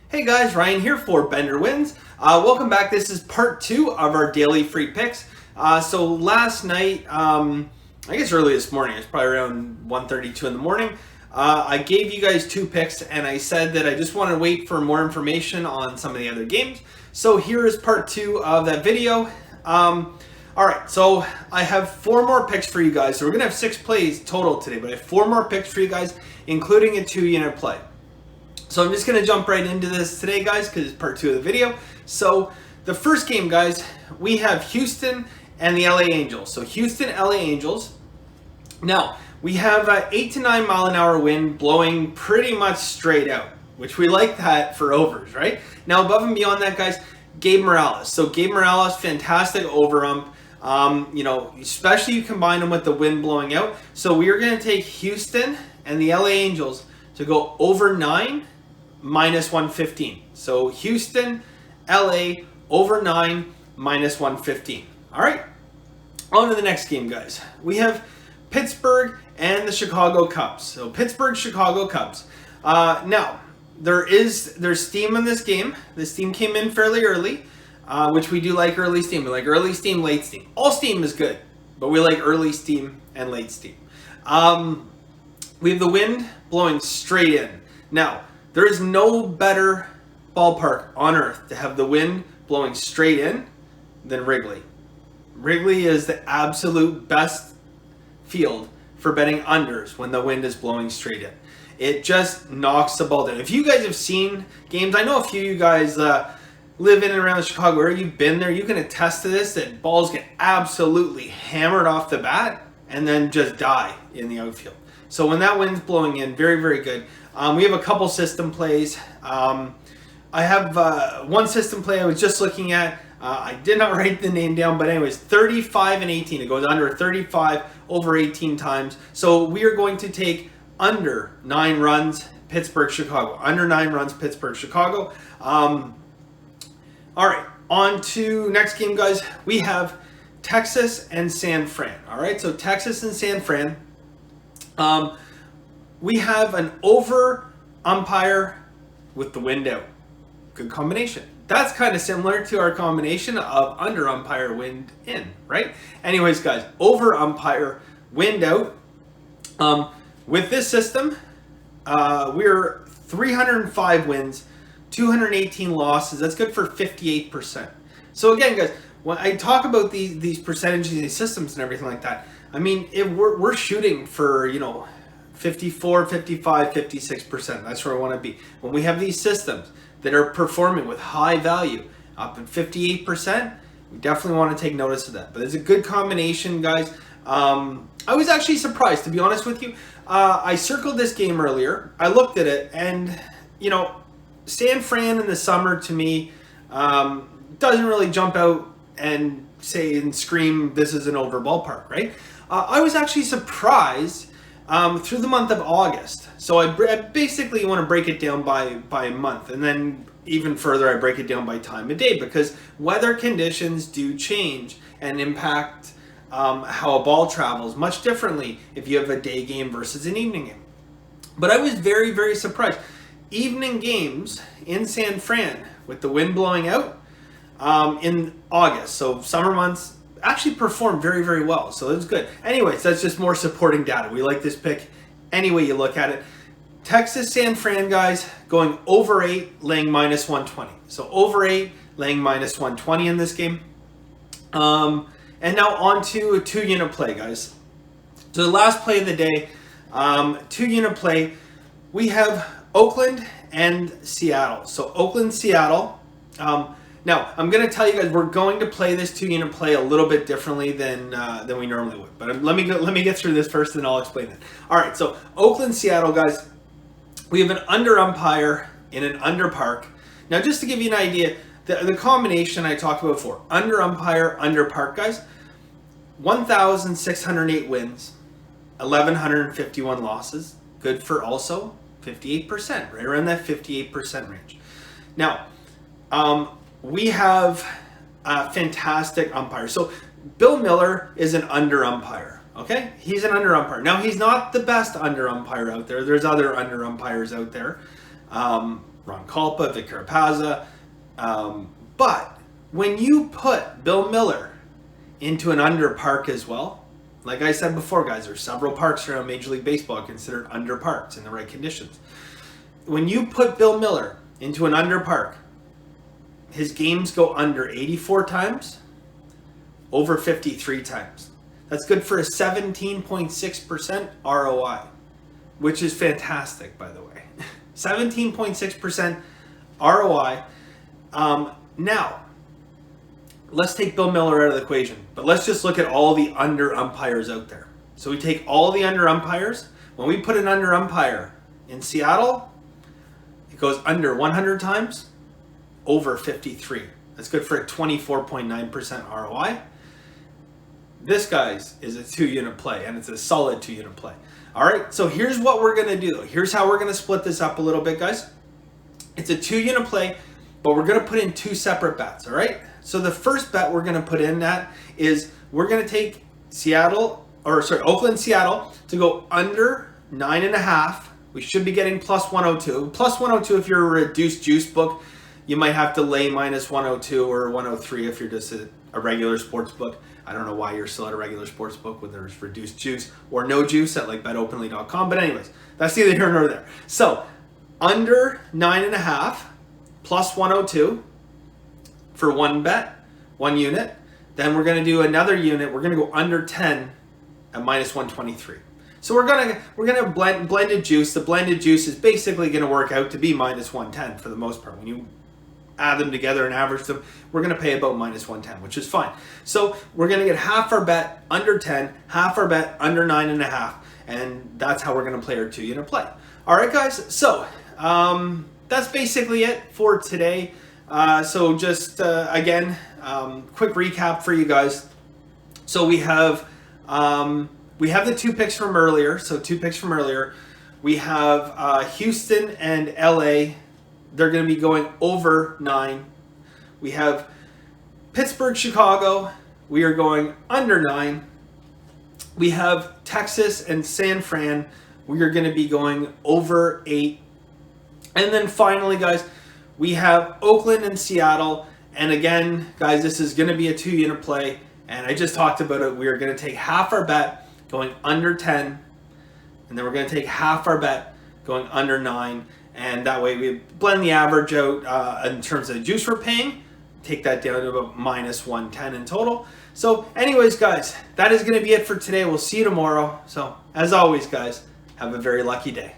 Hey guys, Ryan here for Bender Wins. Welcome back. This is part 2 of our daily free picks. So last night, I guess early this morning, it's probably around 1:32 in the morning, I gave you guys 2 picks and I said that I just want to wait for more information on some of the other games. So here is part 2 of that video. Alright, so I have 4 more picks for you guys. So we're going to have 6 plays total today, but I have 4 more picks for you guys, including a 2-unit play. So I'm just going to jump right into this today, guys, because it's part 2 of the video. So the first game, guys, we have Houston and the LA Angels. So Houston, LA Angels. Now, we have an 8 to 9 mile an hour wind blowing pretty much straight out, which we like that for overs, right? Now, above and beyond that, guys, Gabe Morales. So Gabe Morales, fantastic overump. Especially you combine them with the wind blowing out. So we are going to take Houston and the LA Angels to go over 9 minus 115. So Houston, LA, over 9 minus 115. All right, on to the next game, guys. We have Pittsburgh and the Chicago Cubs. So Pittsburgh, Chicago Cubs. Now, there's steam in this game. The steam came in fairly early, which we do like early steam. We like early steam, late steam. All steam is good, but we like early steam and late steam. We have the wind blowing straight in. Now, there is no better ballpark on earth to have the wind blowing straight in than Wrigley. Wrigley is the absolute best field for betting unders when the wind is blowing straight in. It just knocks the ball down. If you guys have seen games, I know a few of you guys live in and around the Chicago area, you've been there, you can attest to this, that balls get absolutely hammered off the bat and then just die in the outfield. So when that wind's blowing in, very, very good. We have a couple system plays. I have one system play I was just looking at. I did not write the name down, but anyways, 35 and 18. It goes under 35 over 18 times. So we are going to take under 9 runs, Pittsburgh, Chicago. Under 9 runs, Pittsburgh, Chicago. All right, on to next game, guys. We have Texas and San Fran. All right, so Texas and San Fran. We have an over umpire with the wind out. Good combination. That's kind of similar to our combination of under umpire, wind in, right? Anyways, guys, over umpire, wind out. With this system, we're 305 wins, 218 losses. That's good for 58%. So again, guys, when I talk about these percentages, these systems and everything like that, I mean, we're shooting for, 54, 55, 56%. That's where I want to be. When we have these systems that are performing with high value up at 58%, we definitely want to take notice of that. But it's a good combination, guys. I was actually surprised, to be honest with you. I circled this game earlier. I looked at it, and, San Fran in the summer, to me, doesn't really jump out and say and scream, this is an over ballpark, right? I was actually surprised through the month of August. So I basically want to break it down by month, and then even further I break it down by time of day, because weather conditions do change and impact how a ball travels much differently if you have a day game versus an evening game. But I was very, very surprised. Evening games in San Fran with the wind blowing out in August, so summer months, actually performed very, very well. So it was good. Anyways, that's just more supporting data. We like this pick any way you look at it. Texas, San Fran, guys, going over 8, laying minus 120. So over 8, laying minus 120 in this game. And now on to a 2-unit play, guys. So the last play of the day, 2-unit play, we have Oakland and Seattle. So Oakland, Seattle. Now, I'm going to tell you guys, we're going to play this 2-unit play a little bit differently than we normally would. But let me get through this first, and I'll explain it. All right, so Oakland, Seattle, guys. We have an under umpire in an under park. Now, just to give you an idea, the combination I talked about before, under umpire, under park, guys, 1,608 wins, 1,151 losses. Good for also 58%, right around that 58% range. Now, we have a fantastic umpire. So Bill Miller is an under umpire. Okay, he's an under umpire. Now, he's not the best under umpire out there. There's other under umpires out there. Ron Kalpa, Vic Rapaza. But when you put Bill Miller into an under park as well, like I said before, guys, there's several parks around Major League Baseball considered under parks in the right conditions. When you put Bill Miller into an under park, his games go under 84 times, over 53 times. That's good for a 17.6% ROI, which is fantastic, by the way. 17.6% ROI. Now, let's take Bill Miller out of the equation, but let's just look at all the under umpires out there. So we take all the under umpires. When we put an under umpire in Seattle, it goes under 100 times, over 53. That's good for a 24.9% ROI. This, guys, is a 2-unit play, and it's a solid 2-unit play. All right, so here's what we're going to do. Here's how we're going to split this up a little bit, guys. It's a 2-unit play, but we're going to put in 2 separate bets, all right? So the first bet we're going to put in that is we're going to take Oakland, Seattle to go under 9.5. We should be getting plus 102. Plus 102 if you're a reduced juice book. You might have to lay minus 102 or 103 if you're just a regular sports book. I don't know why you're still at a regular sports book when there's reduced juice or no juice at like betopenly.com. But anyways, that's neither here nor there. So under 9.5 plus 102 for one bet, 1 unit. Then we're going to do another unit. We're going to go under 10 at minus 123. So we're gonna blended juice. The blended juice is basically going to work out to be minus 110 for the most part. When you add them together and average them, we're going to pay about minus 110, which is fine. So we're going to get half our bet under 10, half our bet under 9.5, and that's how we're going to play our 2-unit play. All right, guys. So that's basically it for today. So just again, quick recap for you guys. So we have the 2 picks from earlier. So 2 picks from earlier. We have Houston and LA. They're going to be going over 9. We have Pittsburgh, Chicago. We are going under 9. We have Texas and San Fran. We are going to be going over 8. And then finally, guys, we have Oakland and Seattle. And again, guys, this is going to be a 2-unit play. And I just talked about it. We are going to take half our bet going under 10. And then we're going to take half our bet going under 9. And that way we blend the average out in terms of the juice we're paying. Take that down to about minus 110 in total. So anyways, guys, that is going to be it for today. We'll see you tomorrow. So as always, guys, have a very lucky day.